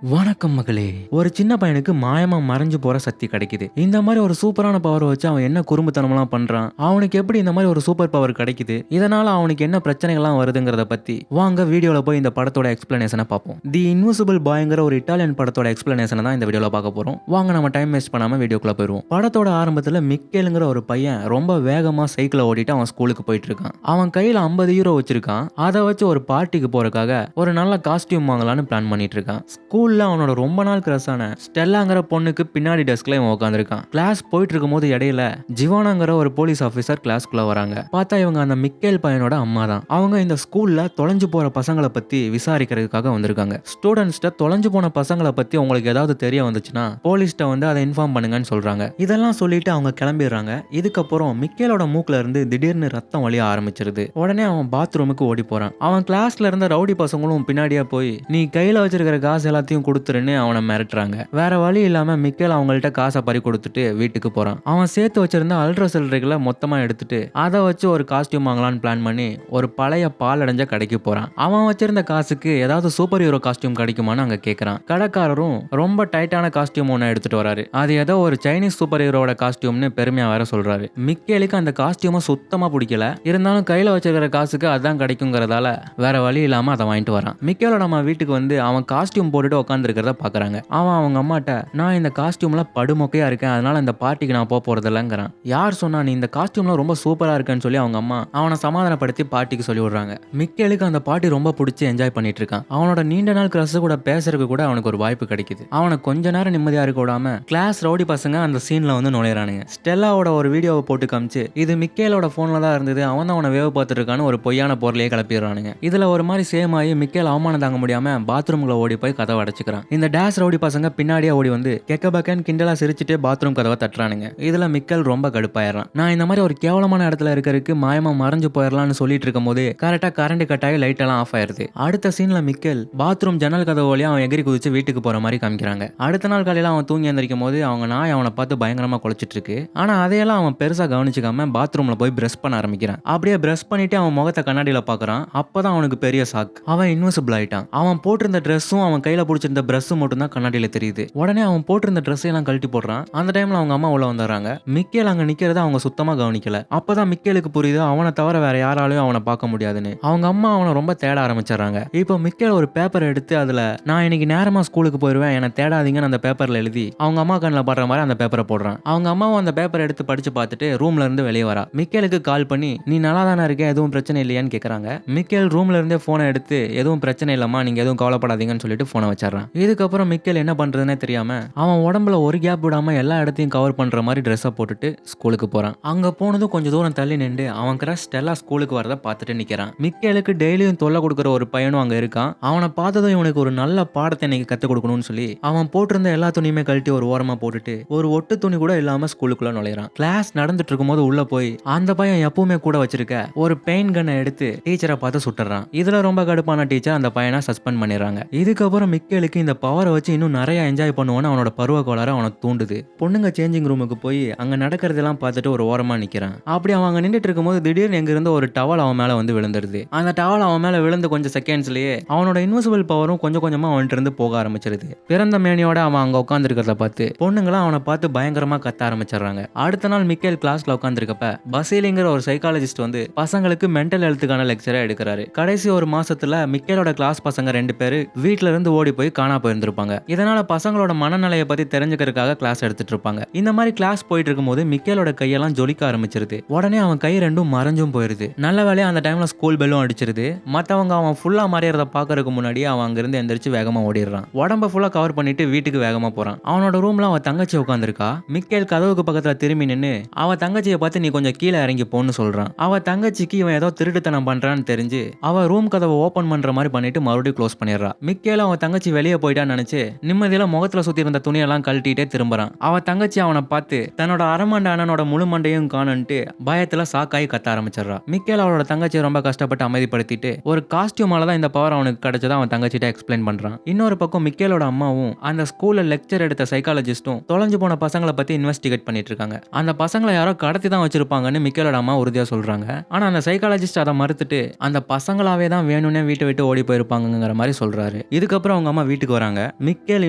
வணக்கம் மகளே. ஒரு சின்ன பையனுக்கு மாயமா மறைஞ்சு போற சக்தி கிடைக்குது. இந்த மாதிரி ஒரு சூப்பரான பவர் வச்சு அவன் என்ன குறும்புத்தனம்லாம் பண்றான், அவனுக்கு எப்படி இந்த மாதிரி ஒரு சூப்பர் பவர் கிடைக்குது, இதனால அவனுக்கு என்ன பிரச்சனைகள்லாம் வருதுங்கிறத பத்தி வாங்க வீடியோல போய் இந்த படத்தோட எக்ஸ்பிளனேஷனை பார்ப்போம். தி இன்விசிபிள் பாய்ங்கிற ஒரு இட்டாலியன் படத்தோட எக்ஸ்பிளனேஷனை தான் இந்த வீடியோல பார்க்க போறோம். வாங்க நம்ம டைம் வேஸ்ட் பண்ணாம வீடியோக்குள்ள போயிருவோம். படத்தோட ஆரம்பத்துல மிக்கேலுங்கிற ஒரு பையன் ரொம்ப வேகமா சைக்கிளை ஓட்டிட்டு அவன் ஸ்கூலுக்கு போயிட்டு இருக்கான். அவன் கையில 50 யூரோ வச்சிருக்கான். அதை வச்சு ஒரு பார்ட்டிக்கு போறதுக்காக ஒரு நல்ல காஸ்டியூம் வாங்கலாம்னு பிளான் பண்ணிட்டு இருக்கான். ஸ்கூல்ல அவனோட ரொம்ப நாள் கிரஸான ஸ்டெல்லாங்கிற பொண்ணுக்கு பின்னாடி டெஸ்க்ல இவன் உட்காந்துருக்கான். கிளாஸ் போயிட்டு இருக்கும் போது இடையில ஜிவானாங்கிற ஒரு போலீஸ் ஆபீசர் கிளாஸ்க்குள்ள வராங்க. பார்த்தா இவங்க அந்த மிக்கேல் பையனோட அம்மா தான். அவங்க இந்த ஸ்கூல்ல தொலைஞ்சு போற பசங்களை பத்தி விசாரிக்கிறதுக்காக வந்திருக்காங்க. ஸ்டூடெண்ட்ஸ்ட தொலைஞ்சு போன பசங்களை பத்தி உங்களுக்கு ஏதாவது தெரிய வந்துச்சுன்னா போலீஸ்ட வந்து அதை இன்ஃபார்ம் பண்ணுங்கன்னு சொல்றாங்க. இதெல்லாம் சொல்லிட்டு அவங்க கிளம்பிடுறாங்க. இதுக்கப்புறம் மிக்கேலோட மூக்குல இருந்து திடீர்னு ரத்தம் வழிய ஆரம்பிச்சிருது. உடனே அவன் பாத்ரூமுக்கு ஓடி போறான். அவன் கிளாஸ்ல இருந்த ரவுடி பசங்களும் பின்னாடியே போய் நீ கையில வச்சிருக்கிற காசு எல்லாத்தையும் கொடுத்துருன்னு அவனை மிரட்டுறாங்க. வேற வழி இல்லாம மிக்கேல் அவங்கள்ட்ட காசை பறி கொடுத்துட்டு வீட்டுக்கு போறான். அவன் சேர்த்து வச்சிருந்த அல்ட்ரா சில்லறைகளை மொத்தமா எடுத்துட்டு அதை வச்சு ஒரு காஸ்டியூம் வாங்கலாம்னு பிளான் பண்ணி ஒரு பழைய பால் அடைஞ்ச கடைக்கு போறான். அவன் வச்சிருந்த காசுக்கு ஏதாவது சூப்பர் ஹீரோ காஸ்டியூம் கிடைக்குமான்னு அங்க கேட்கறான். கடைக்காரரும் ரொம்ப டைட்டான காஸ்டியூம் ஒன்று எடுத்துட்டு வராரு. அது ஏதோ ஒரு சைனீஸ் சூப்பர் ஹீரோட காஸ்டியூம்னு பெருமையா வேற சொல்றாரு. மிக்கேலுக்கு அந்த காஸ்டியூமை சுத்தமா பிடிக்கல. இருந்தாலும் கையில வச்சிருக்கிற காசுக்கு அதான் கிடைக்குங்கிறதால வேற வழி இல்லாம அதை வாங்கிட்டு வரான். மிக்கேலோட அம்மா வீட்டுக்கு வந்து அவன் காஸ்டியூம் போட்டுட்டு உட்காந்துருக்கிறத பாக்குறாங்க. அவன் அவங்க அம்மாட்ட நான் இந்த காஸ்டியூம்ல படுமொக்கையா இருக்கேன், அதனால இந்த பார்ட்டிக்கு நான் போறது இல்லைங்கிறான். யார் சொன்னா நீ இந்த காஸ்டியூம்ல ரொம்ப சூப்பரா இருக்குன்னு சொல்லி அவங்க அம்மா அவனை சமாதானப்படுத்தி பார்ட்டிக்கு சொல்லி விடுறாங்க. மிக்கேலுக்கு அந்த பார்ட்டி ரொம்ப பிடிச்சி என்ஜாய் பண்ணிட்டு இருக்கான். அவனோட நீண்ட நாள் கிரஸ் கூட பேசுறதுக்கு கூட அவனுக்கு ஒரு வாய்ப்பு கிடைக்குது. அவனை கொஞ்ச நேரம் நிம்மதியா இருக்க விடாம கிளாஸ் ரவுடி பசங்க அந்த சீன்ல வந்து நுழையறானுங்க. ஸ்டெல்லாவோட ஒரு வீடியோவை போட்டு காமிச்சு இது மிக்கேலோட போன்ல தான் இருந்தது, அவன் தான் அவனை வேவ் பார்த்துட்டு இருக்கான்னு ஒரு பொய்யான பொருளையே கிளப்பிடுறானுங்க. இதுல ஒரு மாதிரி சேம் ஆகி மிக்கேல் அவமானம் தாங்க முடியாம பாத்ரூம்ல ஓடி போய் கதவை அடைச்சுக்கிறான். இந்த டேஸ் ரவுடி பசங்க பின்னாடியே ஓடி வந்து கெக்க பக்கன் கிண்டலா சிரிச்சுட்டு பாத்ரூம் கதவை தட்டுறானுங்க. இதுல மிக்கேல் ரொம்ப கடுப்பாயிடுறான். நான் இந்த மாதிரி ஒரு கேவலமான இடத்துல இருக்கிறதுக்கு மாயமா மறைஞ்சு போயிடலாம்னு சொல்லிட்டு இருக்கும் போது கரெக்டா கரண்ட் கட் ஆகி லைட் எல்லாம் ஆஃப் ஆயிருது. அடுத்த சீன்ல மிக்கேல் பாத்ரூம் ஜன்னல் கதவு வழியா அவன் எகிரி குதிச்சு வீட்டுக்கு போற மாதிரி காமிக்கிறாங்க. அடுத்த நாள் காலையில அவன் தூங்கி எந்திரிக்கும் போது அவங்க நாய் அவனை பார்த்து பயங்கரமா குலைச்சிட்டு இருக்கு. ஆனா அதையெல்லாம் அவன் பெருசா கவனிச்சுக்காம பாத்ரூம்ல போய் பிரஷ் பண்ண ஆரம்பிக்கிறான். அப்படியே பிரஷ் பண்ணிட்டு அவன் முகத்தை கண்ணாடியில பாக்குறான். அப்பதான் அவனுக்கு பெரிய ஷாக். அவன் இன்விசிபிள் ஆயிட்டான். அவன் போட்டிருந்த ட்ரெஸ்ஸும் அவன் கையில பிடிச்சிருந்த பிரஷும் மட்டும் தான் கண்ணாடியில தெரியுது. உடனே அவன் போட்டிருந்த ட்ரெஸ் எல்லாம் கழட்டி போடுறான். அந்த டைம்ல அவங்க அம்மா உள்ள வந்துடுறாங்க. மிக்கேல் அங்க நிக்கிறத அவங்க சுத்தமா கவனிக்கல. அப்பதான் மிக்கேலுக்கு புரியுது அவனை தவிர வேற யாராலையும் அவனை பார்க்க முடியாதுன்னு. அவங்க அம்மா அவனை ரொம்ப தேட ஆரம்பிச்சிடறாங்க. இப்போ மிக்கேல் ஒரு பேப்பர் எடுத்து அதுல நான் இன்னைக்கு நேரமா ஸ்கூலுக்கு போயிருவேன், என்னை தேடாதீங்கன்னு அந்த பேப்பர்ல எழுதி அவங்க அம்மா கண்ணில் படுற மாதிரி அந்த பேப்பரை போடுறான். அவங்க அம்மாவும் அந்த பேப்பரை எடுத்து படிச்சு பார்த்துட்டு ரூம்ல இருந்து வெளியே வரா. மிக்கேலுக்கு கால் பண்ணி நீ நல்லா தானே இருக்க, எதுவும் பிரச்சனை இல்லையான்னு கேட்கறாங்க. மிக்கேல் ரூம்ல இருந்தே போனை எடுத்து எதுவும் பிரச்சனை இல்லம்மா, நீங்க எதுவும் கவலைப்படாதீங்கன்னு சொல்லிட்டு போனை வச்சிடறான். இதுக்கப்புறம் மிக்கேல் என்ன பண்றதுன்னே தெரியாம அவன் உடம்புல ஒரு கேப் விடாம எல்லா இடத்தையும் கவர் பண்ற மாதிரி ட்ரெஸ்ஸை போட்டுட்டு ஸ்கூலுக்கு போறான். அங்க போனதும் கொஞ்சம் தூரம் தள்ளி நின்று அவன் கிரஷ் ஸ்டெல்லா ஸ்கூலுக்கு வரத பார்த்துட்டு நிக்கிறான். மிக்கேலுக்கு டெய்லியும் தொல்லை கொடுக்குற ஒரு பையனும் அங்க இருக்கான். அவனை பார்த்ததும் இவனுக்கு ஒரு நல்ல பாடத்தை இன்னைக்கு கத்துக் கொடுக்கணும்னு சொல்லி அவன் போட்டிருந்த எல்லா துணியுமே கழட்டி ஒரு ஓரமா போட்டுட்டு ஒரு ஒட்டு துணி கூட இல்லாம ஸ்கூலுக்குள்ள நுழைறான். கிளாஸ் நடந்துட்டு இருக்கும் போது உள்ள போய் அந்த பையன் எப்பவுமே கூட வச்சிருக்க ஒரு பெயின் கன்னை எடுத்து டீச்சரை பார்த்து சுட்டுறான். இதுல ரொம்ப கடுப்பான டீச்சர் அந்த பையனை சஸ்பெண்ட் பண்ணிடுறாங்க. இதுக்கப்புறம் மிக்கேலுக்கு இந்த பவரை வச்சு இன்னும் நிறைய என்ஜாய் பண்ணுவான்னு அவனோட பருவ கோளாறு அவனை தூண்டுது. பொண்ணுங்க சேஞ்சிங் ரூமுக்கு போய் அங்க நடக்கிறதெல்லாம் பார்த்துட்டு ஒரு ஓரமா நிக்கிறான். அப்படி அவங்க நின்றுட்டு இருக்கும்போது திடீர்னு எங்க இருந்து ஒரு டவல் அவன் மேல வந்து விழுந்துருது. அந்த டவல் அவன் மேல விழுந்து கொஞ்சம் செகண்ட்ஸ்லயே அவனோட இன்விசிபிள் பவரும் கொஞ்சம் கொஞ்சமா அவன்கிட்ட இருந்து போக ஆரம்பிச்சிருது. பிறந்த மேனியோட அவன் அங்க உட்கார்ந்து இருக்கிறத பார்த்து பொண்ணுங்களாம் அவனை பார்த்து பயங்கரமா கத்த ஆரம்பிச்சிடுறாங்க. அடுத்த நாள் மிக்கேல் கிளாஸ்ல உட்காந்துருக்கப்ப பசீலிங்கிற ஒரு சைக்காலஜிஸ்ட் வந்து பசங்களுக்கு மென்டல் ஹெல்த்துக்கான லெக்சரை எடுக்கிறாரு. கடைசி ஒரு மாசத்துல மிக்கேலோட கிளாஸ் பசங்க 2 பேரு வீட்டுல இருந்து ஓடி போய் காணா போயிருந்திருப்பாங்க. இதனால பசங்களோட மனநிலையை பத்தி தெரிஞ்சுக்கிறதுக்காக கிளாஸ் எடுத்துட்டு இருப்பாங்க. இந்த மாதிரி கிளாஸ் போயிட்டு இருக்கும்போது மிக்கேலோட கையெல்லாம் ஜொலிக்க ஆரம்பிச்சிருது. உடனே அவன் கை ரெண்டும் மறைஞ்சும் போயிருது. நல்ல வேலையா அந்த டைம்ல ஸ்கூல் பெல்லும் அடிச்சிருது. மத்தவங்க அவன் ஃபுல்லா மறையறத பாக்குறதுக்கு முன்னாடி அவன் அங்கிருந்து எந்திரிச்சு வேகமா ஓடிடுறான். உடம்ப ஃபுல்லா கவர் பண்ணிட்டு வீட்டுக்கு வேகமா போறான். அவனோட ரூம்ல அவன் தங்கச்சி உட்காந்துருக்கா. மிக்கேல் கதவுக்கு பக்கத்துல திரும்பி நின்னு அவ தங்கச்சியை பார்த்து நீ கொஞ்சம் கீழே இறங்கி போன்னு சொல்றான். அவ தங்கச்சிக்கு இவன் ஏதோ திருட்டுத்தனம் பண்றான்னு தெரிஞ்சு அவ ரூம் கதவை ஓபன் பண்ற மாதிரி பண்ணிட்டு மறுபடியும் க்ளோஸ் பண்ணிடுறா. மிக்கேல அவன் தங்கச்சி வெளியே போயிட்டான்னு நினைச்சு நிம்மதியில முகத்துல சுத்தி இருந்த துணியெல்லாம் கழட்டிட்டே திரும்புறான். அவ தங்கச்சி அவனை பார்த்து தன்னோட அரமண்ட அண்ணனோட முழு மண்டையும் காணுன்ட்டு பயத்துல சாக்காய் கத்த ஆரம்பிச்சிடறா. மிக்கேல் அவளோட தங்கச்சியை ரொம்ப கஷ்டப்பட்டு அமைதிப்படுத்திட்டு ஒரு காஸ்டியூமால தான் இந்த பவர் அவனுக்கு கிடைச்சதா அவன் தங்கச்சிட்ட எக்ஸ்பிளைன் பண்றான். இன்னொரு பக்கம் மிக்கேலோட அம்மாவும் அந்த ஸ்கூல்ல லெக்சர் எடுத்த சைக்காலஜிஸ்டும் தொலைஞ்சு போன பசங்களை பத்தி இன்வெஸ்டிகேட் பண்ணிட்டு இருக்காங்க. அந்த பசங்களை யாரோ கடத்தி தான் வச்சிருப்பாங்கன்னு மிக்கேலோட அம்மா உறுதியா சொல்றாங்க. ஆனா அந்த சைக்காலஜிஸ்ட் அதை மறுத்துட்டு அந்த பசங்களாவே தான் வேணும்னே வீட்டை விட்டு ஓடி போயிருப்பாங்கிற மாதிரி சொல்றாரு. இதுக்கப்புறம் அவங்க அம்மா வீட்டுக்கு வராங்க. மிக்கேல்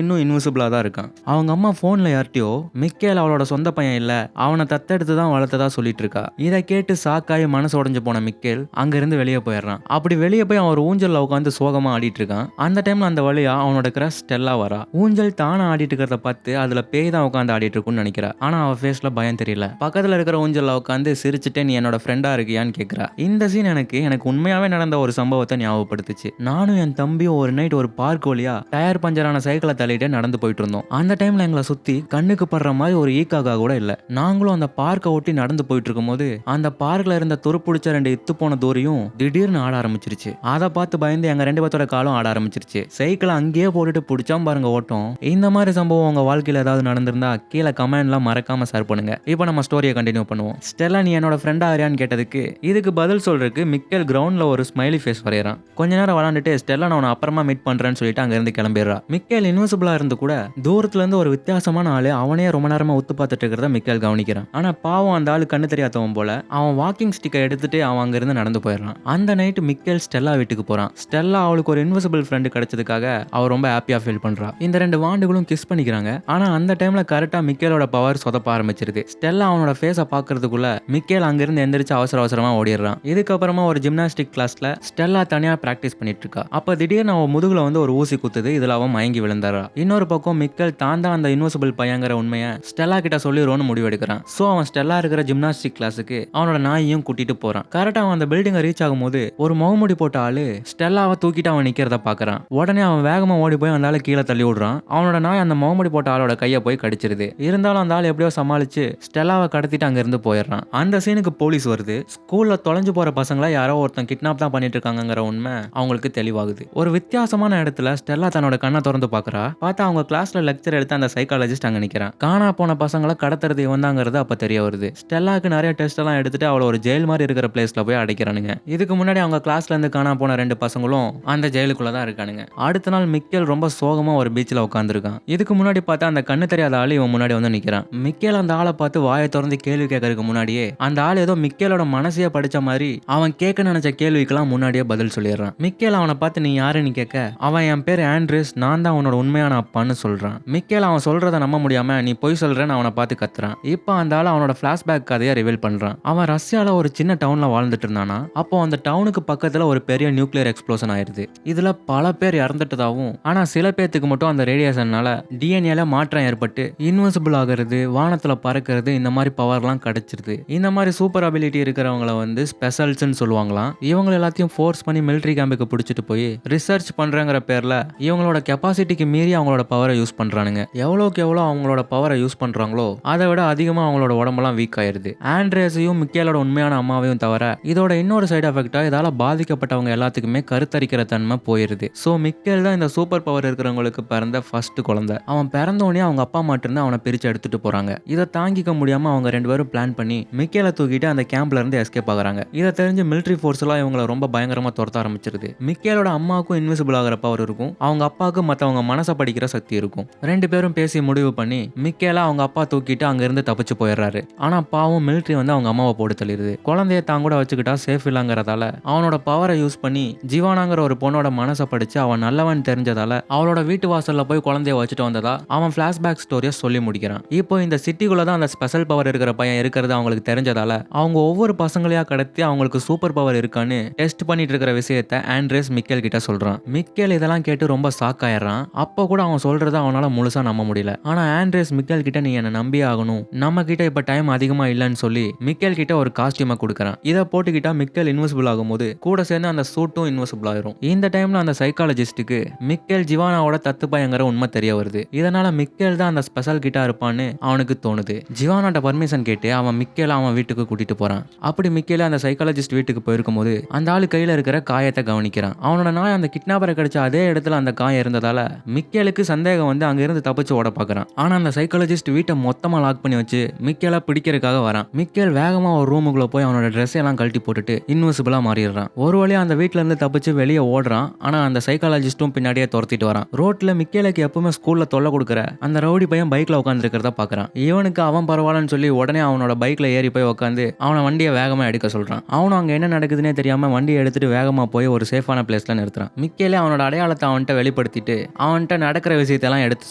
இன்னும் இன்விசிபிளா தான் இருக்கான். அவங்க அம்மா போன்ல யார்ட்டியோ மிக்கேல் அவளோட சொந்த பையன் இல்ல, அவனை தத்தெடுத்து தான் வளர்த்ததா சொல்லிட்டு இருக்கா. இதை கேட்டு சாக்காய் மனசு உடைஞ்சு போன மிக்கேல் அங்க இருந்து வெளியே போயிடுறான். அப்படி வெளியே போய் அவன் ஒரு ஊஞ்சல்ல உட்காந்து சோகமா ஆடிட்டு இருக்கான். அந்த டைம்ல அந்த வழியா அவனோட கிரஷ் ஸ்டெல்லா வரா. ஊஞ்சல் தானா ஆடிட்டு இருக்கிறத பார்த்து அதுல பேய் தான் உட்காந்து ஆடிட்டு இருக்குன்னு நினைக்கிறா. ஆனா அவ ஃபேஸ்ல பயம் தெரியல. பக்கத்துல இருக்கிற ஊஞ்சல்ல உட்காந்து சிரிச்சுட்டு நீ என்னோட ஃப்ரெண்டா இருக்கியான்னு கேக்குறா. இந்த சீன் எனக்கு உண்மையாவே நடந்த ஒரு சம்பவத்தை ஞாபகப்படுத்துச்சு. நானும் என் தம்பியும் ஒரு நைட் ஒரு பார்க் வழியா டயர் பஞ்சரான சைக்கிளை தள்ளிட்டு நடந்து போயிட்டு இருந்தோம். அந்த டைம்ல எங்களை சுத்தி கண்ணுக்கு படுற மாதிரி ஒரு ஈக்காக்கா கூட இல்ல. நாங்களும் அந்த பார்க்கை ஒட்டி நடந்து போயிட்டு இருக்கும் போது அந்த பார்க்ல இருந்த துருப்பிடிச்ச 2 இத்து போன தூரியும் திடீர்னு ஆட ஆரம்பிச்சிருச்சு. அதை பார்த்து பயந்து எங்க 2 பேர்த்தோட காலும் ஆட ஆரம்பிச்சிருச்சு. சைக்கிளை அங்கேயே போட்டுட்டு பிடிச்சாம பாருங்க ஓட்டம். இந்த மாதிரி சம்பவம் உங்க வாழ்க்கையில ஏதாவது நடந்திருந்தா கீழே கமெண்ட்லாம் மறக்காம ஷேர் பண்ணுங்க. இப்போ நம்ம ஸ்டோரியை கண்டினியூ பண்ணுவோம். ஸ்டெல்லா நீ என்னோட ஃப்ரெண்டா ஆரியான்னு கேட்டதுக்கு இதுக்கு பதில் சொல்றதுக்கு மிக்கேல் கிரவுண்ட்ல ஒரு ஸ்மைலி ஃபேஸ் வரையறான். கொஞ்ச நேரம் விளாண்டுட்டு ஸ்டெல்லா நான் அப்புறமா மீட் பண்றேன்னு சொல்லிட்டு அங்க இருந்து கிளம்பிடுறா. மிக்கேல் இன்விசிபிளா இருந்து கூட தூரத்துல இருந்து ஒரு வித்தியாசமான ஆளு அவனே ரொம்ப நேரமா உத்து பார்த்துட்டு இருக்கிறத மிக்கேல் கவனிக்கிறான். ஆனா பாவம் அந்த ஆளு கண்ணு தெரியாதவன் போல அவன் வாக்கிங் ஸ்டிக்கை எடுத்துட்டு அவன் அங்க இருந்து நடந்து போயிடறான். அந்த நைட் மிக்கேல் ஸ்டெல்லா வீட்டுக்கு போறான். ஸ்டெல்லா அவளுக்கு ஒரு இன்விசிபிள் ஃப்ரெண்டு கிடைச்சதுக்காக அவ ரொம்ப ஹாப்பியா ஃபீல் பண்றா. இந்த 2 வாண்டுகளும் கிஸ் பண்ணிக்கிறாங்க. ஆனா அந்த டைம்ல கரெக்டா மிக்கேலோட பவர் சொதப்ப ஆரம்பிச்சிருது. ஸ்டெல்லா அவனோட ஃபேஸை பாக்குறதுக்குள்ள மிக்கேல் அங்கிருந்து எந்திரிச்சு அவசரமா ஓடிடுறான். இதுக்கப்புறமா ஒரு ஜிம்னாஸ்டிக் கிளாஸ்ல ஸ்டெல்லா தனியா பிராக்டிஸ் பண்ணிட்டு இருக்கா. அப்ப திடீர்னு அவன் முதுகுல வந்து ஒரு ஊசி குத்துது. இதுல அவன் மயங்கி விழுந்தாரா. இன்னொரு பக்கம் மிக்கேல் தான் அந்த இன்விசிபிள் பையங்கிற உண்மையை ஸ்டெல்லா கிட்ட சொல்லிடுவோன்னு முடிவெடுக்கிறான். சோ அவன் ஸ்டெல்லா இருக்கிற ஜிம்னாஸ்டிக் கிளாஸுக்கு அவனோட நாயையும் கூட்டிட்டு போறான். கரெக்டா அவன் அந்த பில்டிங்கை ரீச் ஆகும்போது ஒரு முகமுடி போட்ட ஆளு ஸ்டெல்லாவை தூக்கிட்டு அவன் நிக்கிறத பாக்குறான். உடனே அவன் வேகமா ஓடி போய் அந்த ஆளு கீழே தள்ளி விடுறான். அவனோட நாய் அந்த முகமுடி போட்ட ஆளோட கையை போய் கடிச்சிருது. இருந்தாலும் அந்த ஆள் எப்படியோ சமாளிச்சு ஸ்டெல்லாவை கடத்திட்டு அங்க இருந்து போயிடுறான். அந்த சீனுக்கு போலீஸ் வருது. ஸ்கூல்ல தொலைஞ்சு போற பசங்களை யாரோ ஒருத்தன் கிட்னாப் தான் பண்ணிட்டு இருக்காங்கிற உண்மை அவங்களுக்கு தெளிவாகுது. ஒரு வித்தியாசமான இடத்துல ஸ்டெல்லா தன்னோட கண்ணை திறந்து பாக்குறா. பார்த்தா அவங்க கிளாஸ்ல லெக்சர் எடுத்து அந்த சைக்காலஜிஸ்ட் அங்க நிக்கிறான். காணா போன பசங்களை கடத்துறது இவன் தாங்கிறது அப்ப தெரிய வருது. ஸ்டெல்லாக்கு நிறைய டெஸ்ட் எல்லாம் எடுத்துட்டு அவளை ஒரு ஜெயில் மாதிரி இருக்கிற பிளேஸ்ல போய் அடைக்கிறானுங்க. இதுக்கு முன்னாடி அவங்க கிளாஸ்ல இருந்து காணா போன 2 பசங்களும் அந்த ஜெயிலுக்குள்ள தான் இருக்கானுங்க. அடுத்த நாள் மிக்கேல் ரொம்ப சோகமா ஒரு பீச்ல உட்காந்துருக்கான். இதுக்கு முன்னாடி பார்த்தா அந்த கண்ணு தெரியாத ஆளு இவன் முன்னாடி வந்து நிக்கிறான். மிக்கேல் அந்த ஆளை பார்த்து வாயை திறந்து கேள்வி கேட்கறதுக்கு முன்னாடியே அந்த ஆள் ஏதோ மிக்கேலோட மனசையே படிச்ச மாதிரி அவன் கேட்க நினைச்ச கேள்விக்கெல்லாம் முன்னாடியே பதில் சொல்லிடுறான். மிக்கேல் அவனை பார்த்து நீ யாருன்னு கேட்க அவன் என் பேர் ஆண்ட்ரூஸ், நான் தான் உன்னோட உண்மையான அப்பான்னு சொல்றான். மிக்கேல் அவன் சொல்றதை நம்ப முடியாம நீ பொய் சொல்றேன்னு அவனை பார்த்து கத்துறான். இப்போ அந்த ஆள் அவனோட பிளாஷ்பேக் கதையை ரிவீல் பண்றான். அவன் ரஷ்யால ஒரு சின்ன டவுன்ல வாழ்ந்துட்டு இருந்தானா. அப்போ அந்த டவுனுக்கு பக்கத்துல ஒரு பெரிய நியூக்ளியர் எக்ஸ்ப்ளோஷன் ஆயிருது. இதுல பல பேர் இறந்துட்டதாவும் ஆனா சில பேத்துக்கு மட்டும் அந்த ரேடியேஷன்னால டிஎன்ஏல மாற்றம் ஏற்பட்டு இன்விசிபிள் ஆகிறது, வானத்துல பறக்கிறது, இந்த மாதிரி பவர்லாம் கிடைச்சிருது. இந்த மாதிரி சூப்பர் அபிலிட்டி இருக்கிறவங்கள வந்து ஸ்பெஷல்ஸ்ன்னு சொல்லுவாங்களாம். இவங்க எல்லாத்தையும் ஃபோர்ஸ் பண்ணி மிலிட்டரி கேம்புக்கு பிடிச்சிட்டு போய் ரிசர்ச் பண்றங்கிற பேர்ல இவங்களோட கெப்பாசிட்டிக்கு மீறி அவங்களோட பவரை யூஸ் பண்றானுங்க. எவ்வளோக்கு எவ்வளோ அவங்களோட பவரை யூஸ் பண்றாங்களோ அதை விட அதிகமா அவங்களோட உடம்பெல்லாம் வீக் ஆயிருது. ஆண்ட்ரேஸையும் மிக்கேலோட உண்மையான அம்மாவையும் தவிர இதோட இன்னொரு சைடு எஃபெக்டா இதால பாதிக்கப்பட்டவங்க எல்லாத்துக்குமே கருத்தரிக்கிற தன்மை போயிருது. சோ மிக்கேல் தான் இந்த சூப்பர் பவர் இருக்கிறவங்களுக்கு பிறந்த ஃபர்ஸ்ட் குழந்தை. அவன் பிறந்தோடனே அவங்க அப்பா மட்டும் அவனை பிரிச்சு எடுத்துட்டு போறாங்க. இதை தாங்கிக்க முடியாம அவங்க 2 பேரும் பிளான் பண்ணி மிக்கேலை தூக்கிட்டு அந்த கேம்ப்ல இருந்து எஸ்கேப் ஆகுறாங்க. இதை தெரிஞ்சு மிலிட்டரி ஃபோர்ஸ் எல்லாம் இவங்களை ரொம்ப பயங்கரமா துரத்த ஆரம்பிச்சிருது. மிக்கேலோட அம்மாவுக்கும் இன்விசிபிள் ஆகிற பவர் இருக்கும். அவங்க அப்பாவுக்கு மற்றவங்க மனசை படிக்கிற சக்தி இருக்கும். 2 பேரும் பேசி முடிவு பண்ணி மிக்கேல அவங்க அப்பா தூக்கிட்டு அங்க இருந்து தப்பிச்சு போயிடுறாரு. ஆனா பாவம் மிலிட்டரி வந்து அவங்க அம்மாவை போட்டு தள்ளிடுது. குழந்தைய தான் கூட வச்சுக்கிட்டா சேஃப் இல்லங்கிறதால அவனோட பவரை யூஸ் பண்ணி ஜிவானாங்கிற ஒரு பொண்ணோட மனசை படிச்சு அவன் நல்லவன் தெரிஞ்சதால அவளோட வீட்டு வாசல்ல போய் குழந்தைய வச்சுட்டு வந்ததா அவன் பிளாஷ்பேக் ஸ்டோரியை சொல்லி முடிக்கிறான். இப்போ இந்த சிட்டிக்குள்ள தான் அந்த ஸ்பெஷல் பவர் இருக்கிற பையன் இருக்கிறது அவங்களுக்கு தெரிஞ்சதால அவங்க ஒவ்வொரு பசங்களையா கடத்தி அவங்களுக்கு சூப்பர் பவர் இருக்கான்னு டெஸ்ட் பண்ணிட்டு இருக்கிற விஷயத்த ஆண்ட்ரேஸ் மிக்கேல் கிட்ட சொல்றான். மிக்கேல் இதெல்லாம் கேட்டு ரொம்ப ஷாக் ஆயிடுறான். அப்போ கூட அவன் சொல்றத அவனால முழுசா நம்ப முடியல. ஆனா ஆண்ட்ரேஸ் மிக்கேல் கிட்ட நீ என்ன நம்பியே ஆகணும், நம்ம கிட்ட இப்ப டைம் அதிகமா இல்லைன்னு சொல்லி மிக்கேல் கிட்ட ஒரு காஸ்டியூமை கொடுக்கறான். இதை போட்டுக்கிட்டா மிக்கேல் இன்விசிபிள் ஆகும்போது கூட சேர்ந்து அந்த சூட்டும் இன்விசிபிள் ஆயிரும். இந்த டைம்ல அந்த சைக்காலஜிஸ்டுக்கு மிக்கேல் ஜிவானாவோட தத்து பயங்கர உண்மை தெரிய வருது. இதனால மிக்கேல் தான் அந்த ஸ்பெஷல் கிட்டா இருப்பான்னு அவனுக்கு தோணுது. ஜிவானாட்ட பர்மிஷன் கேட்டு அவன் மிக்கேல அவன் வீட்டுக்கு கூட்டிட்டு போறான். அப்படி மிக்கேல அந்த சைக்காலஜிஸ்ட் வீட்டுக்கு போயிருக்கும் போது அந்த ஆளு கையில இருக்கிற காயத்தை கவனிக்கிறான். அவனோட நாய் அந்த கிட்னாப்பரை கிடைச்ச அதே இடத்துல அந்த காயம் இருந்ததால மிக்கேலுக்கு சந்தேகம் வந்து அங்க இருந்து தப்பிச்சு ஓட பாக்குறான். ஆனா அந்த சைக்காலஜிஸ்ட் வீட்டை மொத்தமா லாக் பண்ணி வச்சு மிக்கேல பிடிக்கிறதுக்காக வரான். மிக்கேல் வேகமா ஒரு ரூமுக்குள்ள போய் அவனோட ட்ரெஸ் எல்லாம் கழட்டி போட்டுட்டு இன்விசிபிளா மாறிடுறான். ஒரு வழியா அந்த வீட்ல இருந்து தப்பிச்சு வெளியே ஓடுறான். ஆனா அந்த சைக்காலஜிஸ்டும் பின்னாடியே துரத்திட்டு வரான். ரோட்ல மிக்கேலுக்கு எப்பவுமே ஸ்கூல்ல தொல்லை கொடுக்குற அந்த ரவுடி பையன் பைக்ல உட்கார்ந்து இருக்கிறத பாக்குறான். இவனுக்கு அவன் பரவாயில்லன்னு சொல்லி உடனே அவனோட பைக்ல ஏறி போய் உட்காந்து அவனை வண்டியை வேகமா எடுக்க சொல்றான். அவனும் அங்க என்ன நடக்குதுன்னே தெரியாம வண்டியை எடுத்துட்டு வேகமா போய் ஒரு சேஃபான பிளேஸ்ல நிறுத்துறான். மிக்கேலே அவனோட அடையாளத்தை அவன்கிட்ட வெளிப்படுத்திட்டு அவன்கிட்ட நடக்கிற விஷயத்தெல்லாம் எடுத்து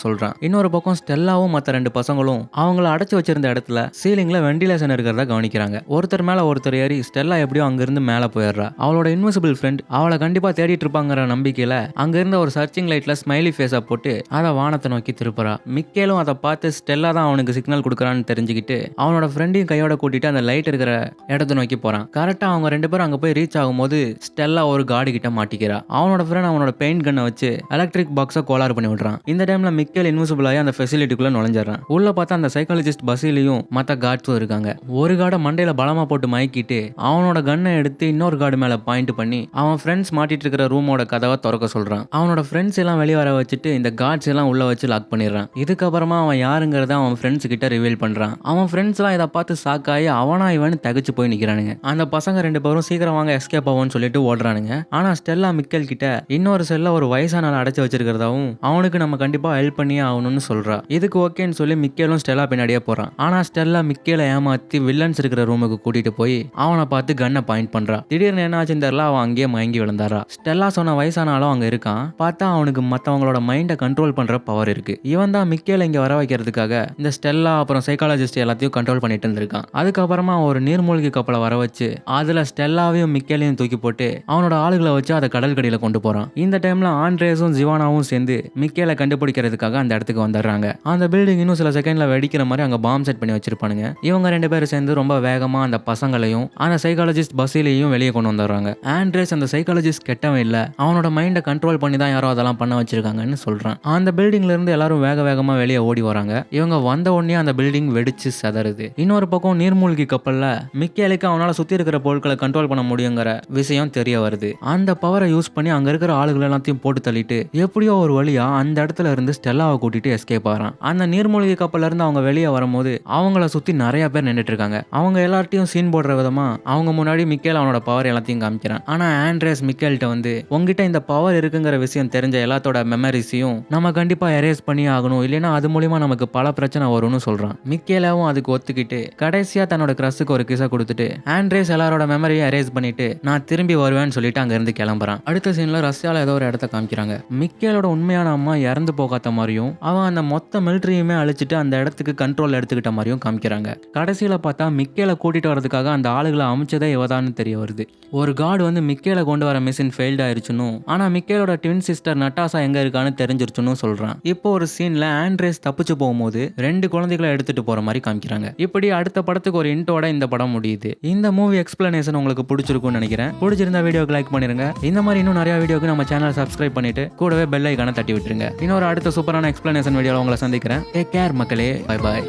சொல்றான். இன்னொரு பக்கம் ஸ்டெல்லாவும் மற்ற 2 பசங்களும் அவங்கள அடைச்சு வச்சிருந்த இடத்துல சீலிங்ல வெண்டிலேஷன் இருக்கிறத கவனிக்கிறாங்க. ஒருத்தர் மேல ஒருத்தர் ஏறி ஸ்டெல்லா எப்படியோ அங்கிருந்து மேல போயிடுறா. அவளோட இன்விசிபிள் ஃப்ரெண்ட் அவளை கண்டிப்பா தேடிட்டு இருப்பாங்கிற நம்பிக்கையில அங்க இருந்த ஒரு சர்ச்சிங் லைட்ல ஸ்மைலி ஃபேஸா போட்டு அதை வானத்தை நோக்கி திருப்புறா. மிக்கேலும் அதை பார்த்து ஸ்டெல்லா தான் அவனுக்கு சிக்னல் கொடுக்குறான்னு தெரிஞ்சுக்கிட்டு அவனோட ஃப்ரெண்டையும் கையோட கூட்டிட்டு அந்த லைட் இருக்கிற இடத்தை நோக்கி போறான். கரெக்டா அவங்க 2 பேரும் அங்க போய் ரீச் ஆகும்போது ஸ்டெல்லா ஒரு கார்டு கிட்ட மாட்டிக்கிறா. அவனோட ஃப்ரெண்ட் அவனோட பெயிண்ட் கன்னை வச்சு எலக்ட்ரிக் பாக்ஸை கோளாறு பண்ணி விடுறான். இந்த டைம்ல மிக்கேல் இன்விசிபிள் ஆகி அந்த ஃபெசிலிட்டிக்குள்ள நுழைஞ்சிடறான். உள்ள பார்த்தா அந்த சைக்காலஜிஸ்ட் பசிலையும் மற்ற கார்ட்ஸும் இருக்காங்க. ஒரு கார்டை மண்டையில பலமா போட்டு மயக்கிட்டு அவனோட கன்னை எடுத்து இன்னொரு கார்டு மேல பாயிண்ட் பண்ணி அவன் ஃப்ரெண்ட்ஸ் மாட்டிட்டு இருக்கிற ரூமோட கதவை திறக்க சொல்றான். அவனோட ஃப்ரெண்ட்ஸ் எல்லாம் வெளியே வர வச்சுட்டு இந்த கார்ட்ஸ் எல்லாம் உள்ள வச்சு லாக் பண்ணிடுறான். இதுக்கப்புறமா அவன் யாருங்கிறத அவன் ஃப்ரெண்ட்ஸ் கிட்ட ரிவீல் பண்றான். அவன் ஃப்ரெண்ட்ஸ் எல்லாம் இதை பார்த்து சாக்காயி அவனா இவன் தகச்சு போய் நிக்கிறானுங்க. அந்த பசங்க 2 பேரும் சீக்கிரம் வாங்க எஸ்கேப் ஆகும்னு சொல்லிட்டு ஓடுறானுங்க. ஆனா ஸ்டெல்லா மிக்கேல் கிட்ட இன்னொரு செல்ல ஒரு வயசான அடைச்சு வச்சிருக்கிறதாவும் அவனுக்கு நம்ம கண்டிப்பா ஹெல்ப் பண்ணியே ஆகணும்னு சொல்றா. இதுக்கு ஓகேன்னு சொல்லி மிக்கேலும் ஸ்டெல்லா பின்னாடியே போறான். ஆனா ஸ்டெல்லா மிக்கேலை ஏமாத்தி வில்லன்ஸ் இருக்கிற ரூமுக்கு கூட்டிட்டு போய் அவனை பார்த்து கன்னை பாயிண்ட் பண்றா. திடீர்னு என்ன ஆச்சுன்னு தெரியல, அவன் அங்கேயே மயங்கி விழுந்தாரா. ஸ்டெல்லா சொன்ன வயசான ஆளும் அங்க இருக்கான். பார்த்தா அவனுக்கு மத்தவங்களோட மைண்டை கண்ட்ரோல் பண்ற பவர் இருக்கு. இவன் தான் மிக்கேல இங்க வர வைக்கிறதுக்காக இந்த ஸ்டெல்லா அப்புறம் சைக்காலஜிஸ்ட் எல்லாத்தையும் கண்ட்ரோல் பண்ணிட்டு இருந்திருக்கான். அதுக்கப்புறமா ஒரு நீர்மூழ்கி கப்பலை வர வச்சு அதுல ஸ்டெல்லாவையும் மிக்கேலையும் தூக்கி போட்டு அவனோட ஆளுகளை வச்சு அதை கடல் கடியில கொண்டு போறான். இந்த டைம்ல ஆண்ட்ரேஸும் ஜிவானாவும் சேர்ந்து மிக்கேலை கண்டுபிடிக்கிறதுக்காக அந்த இடத்துக்கு வந்துடுறாங்க. அந்த பில்டிங் இன்னும் சில செகண்ட்ல வெடிக்கிற மாதிரி அங்க பாம் செட் பண்ணி வச்சிருப்பானுங்க. இவங்க 2 பேரும் சேர்ந்து ரொம்ப வேகமா அந்த பசங்களையும் அந்த சைக்காலஜிஸ்ட் பஸ்ஸிலையும் வெளியே கொண்டு வந்துடுறாங்க. ஆண்ட்ரேஸ் அந்த சைக்காலஜிஸ்ட் கெட்டவன் இல்ல, அவனோட மைண்டை கண்ட்ரோல் பண்ணி தான் யாரோ அதெல்லாம் பண்ண வச்சிருக்காங்கன்னு சொல்றான். அந்த பில்டிங்ல இருந்து எல்லாரும் வேக வேகமா வெளியே ஓடி வராங்க. இவங்க வந்த உடனே அந்த பில்டிங் வெடிச்சு சதறுது. இன்னொரு பக்கம் நீர்மூழ்கி கப்பல்ல மிக்கேலுக்கு அவனால சுத்தி இருக்கிற பொருட்களை கண்ட்ரோல் பண்ண முடியுங்கிற விஷயம் தெரிய வருது. அந்த பவரை யூஸ் பண்ணி அங்க இருக்கிற ஆளுகள் எல்லாத்தையும் போட்டு தள்ளிட்டு எப்படியோ ஒரு வழியா அந்த இடத்துல இருந்து ஸ்டெல்லாவை கூட்டிட்டு எஸ்கேப் ஆகிறான். அந்த நீர்மூழ்கி கப்பல்ல இருந்து அவங்க வெளியே வரும்போது அவங்கள சுத்தி நிறைய பேர் நின்றுட்டு இருக்காங்க. அவங்க எல்லார்ட்டையும் சீன் போடுற விதமா அவங்க முன்னாடி மிக்கேல் அவனோட பவர் எல்லாத்தையும் காமிக்கிறான். ஆனா ஆண்ட்ரேஸ் மிக்கேல்கிட்ட வந்து உங்ககிட்ட இந்த பவர் இருக்குங்கிற விஷயம் தெரிஞ்ச எல்லாத்தோட மெமரிஸையும் நம்ம கண்டிப்பா எரேஸ் பண்ணி ஆகணும், இல்லைன்னா அது மூலியமா நமக்கு பல பிரச்சனை வரும்னு சொல்றான். மிக்கேலாவும் அதுக்கு ஒத்துக்கிட்டு கடைசியா தன்னோட கிரஸுக்கு ஒரு கிச கொடுத்துட்டு ஆண்ட்ரேஸ் எல்லாரோட மெமரியை எரேஸ் பண்ணிட்டு நான் திரும்பி வருவேன்னு சொல்லிட்டு அங்க இருந்து கிளம்புறான். அடுத்த சீன்ல ரஷ்யால ஏதோ ஒரு இடத்த காமிக்கிறாங்க. மிக்கேலோட உண்மையான அம்மா இறந்து போகாத மாதிரியும் அவன் அந்த மொத்த மிலிட்டரியுமே அழிச்சிட்டு அந்த இடத்துக்கு கண்ட்ரோல் எடுத்துக்கிட்ட மாதிரியும் காமிக்கிறாங்க. கடைசியில பார்த்தா மிக்கேலை கூட்டிட்டு வரதுக்காக அந்த ஆளுகளை அமைச்சதே இவதான்னு தெரிய வருது. ஒரு கார்டு வந்து மிக்கேலை கொண்டு வர மிஷின் ஃபெயில்ட் ஆயிருச்சுன்னு, ஆனா மிக்கேலோட ட்வின் சிஸ்டர் நட்டாசா எங்க இருக்கான்னு தெரிஞ்சிருச்சுன்னு சொல்றான். இப்போ ஒரு சீன்ல ஆண்ட்ரேஸ் தப்பிச்சு போகும்போது 2 குழந்தைகளை எடுத்துட்டு போற மாதிரி காமிக்கிறாங்க. இப்படி அடுத்த படத்துக்கு ஒரு இன்ட்ரோட இந்த படம் முடியுது. இந்த மூவி எக்ஸ்பிளனேஷன் உங்களுக்கு பிடிச்சிருக்கும்னு நினைக்கிறேன். பிடிச்சிருந்தா வீடியோக்கு லைக் பண்ணிருங்க. இந்த மாதிரி இன்னும் நிறைய வீடியோக்கு நம்ம சேனல் சப்ஸ்கிரைப் பண்ணிட்டு கூடவே பெல் ஐகானை தட்டி விட்டுருங்க. இன்னொரு அடுத்த சூப்பரான எக்ஸ்பிளனேஷன் வீடியோல உங்களை சந்திக்கிறேன். டேக் கேர் மக்களே. Bye bye.